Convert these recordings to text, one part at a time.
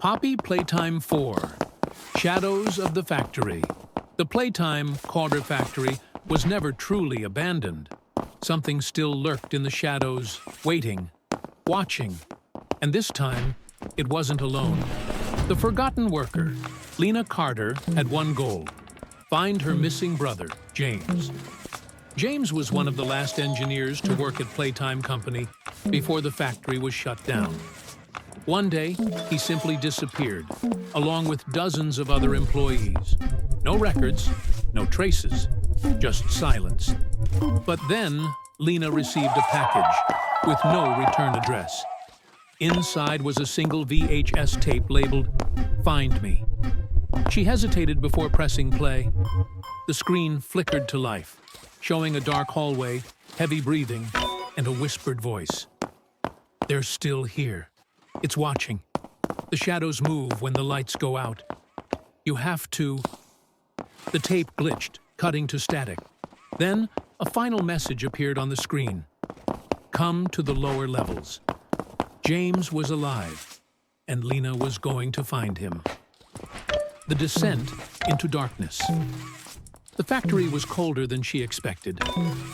Poppy Playtime 4. Shadows of the Factory. The Playtime Carter factory was never truly abandoned. Something still lurked in the shadows, waiting, watching. And this time, it wasn't alone. The forgotten worker, Lena Carter, had one goal: find her missing brother, James. James was one of the last engineers to work at Playtime Company before the factory was shut down. One day, he simply disappeared, along with dozens of other employees. No records, no traces, just silence. But then, Lena received a package with no return address. Inside was a single VHS tape labeled, "Find Me." She hesitated before pressing play. The screen flickered to life, showing a dark hallway, heavy breathing, and a whispered voice. "They're still here. It's watching. The shadows move when the lights go out. You have to..." The tape glitched, cutting to static. Then, a final message appeared on the screen. "Come to the lower levels." James was alive, and Lena was going to find him. The descent into darkness. The factory was colder than she expected.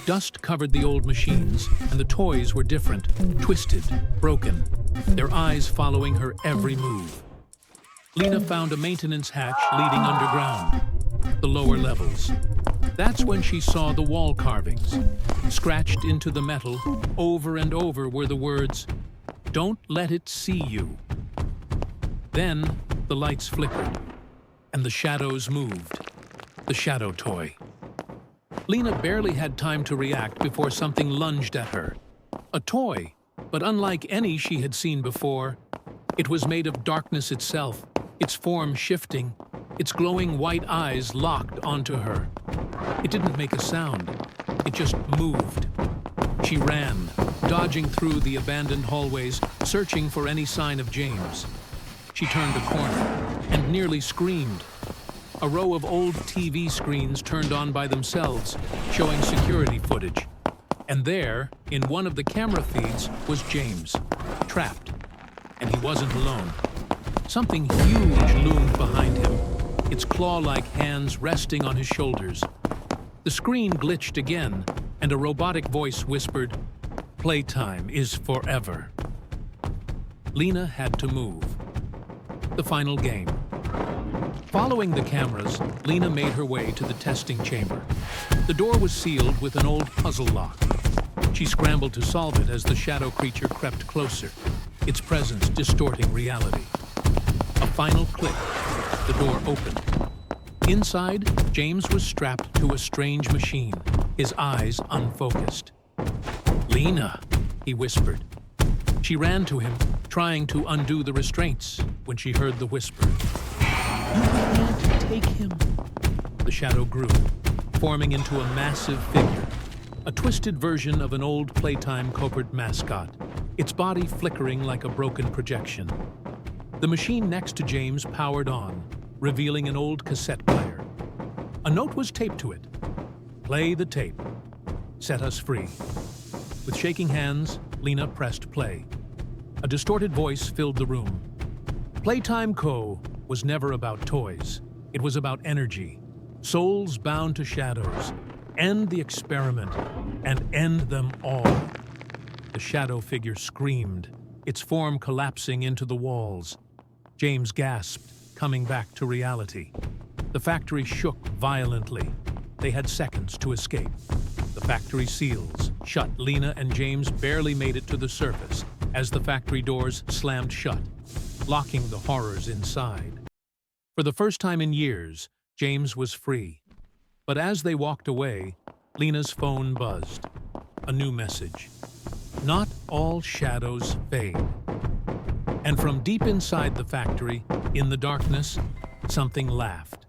Dust covered the old machines, and the toys were different, twisted, broken, their eyes following her every move. Lena found a maintenance hatch leading underground, the lower levels. That's when she saw the wall carvings. Scratched into the metal, over and over were the words, "Don't let it see you." Then, the lights flickered, and the shadows moved. The shadow toy. Lena barely had time to react before something lunged at her. A toy, but unlike any she had seen before. It was made of darkness itself, its form shifting, its glowing white eyes locked onto her. It didn't make a sound. It just moved. She ran, dodging through the abandoned hallways, searching for any sign of James. She turned a corner and nearly screamed. A row of old TV screens turned on by themselves, showing security footage. And there, in one of the camera feeds, was James, trapped. And he wasn't alone. Something huge loomed behind him, its claw-like hands resting on his shoulders. The screen glitched again, and a robotic voice whispered, "Playtime is forever." Lena had to move. The final game. Following the cameras, Lena made her way to the testing chamber. The door was sealed with an old puzzle lock. She scrambled to solve it as the shadow creature crept closer, its presence distorting reality. A final click. The door opened. Inside, James was strapped to a strange machine, his eyes unfocused. "Lena," he whispered. She ran to him, trying to undo the restraints, when she heard the whisper. "You can't take him." The shadow grew, forming into a massive figure, a twisted version of an old Playtime corporate mascot, its body flickering like a broken projection. The machine next to James powered on, revealing an old cassette player. A note was taped to it. "Play the tape. Set us free." With shaking hands, Lena pressed play. A distorted voice filled the room. Playtime Co. was never about toys. It was about energy. Souls bound to shadows. End the experiment and end them all. The shadow figure screamed, its form collapsing into the walls. James gasped, coming back to reality. The factory shook violently. They had seconds to escape. The factory seals shut. Lena and James barely made it to the surface as the factory doors slammed shut, locking the horrors inside. For the first time in years, James was free. But as they walked away, Lena's phone buzzed. A new message. "Not all shadows fade." And from deep inside the factory, in the darkness, something laughed.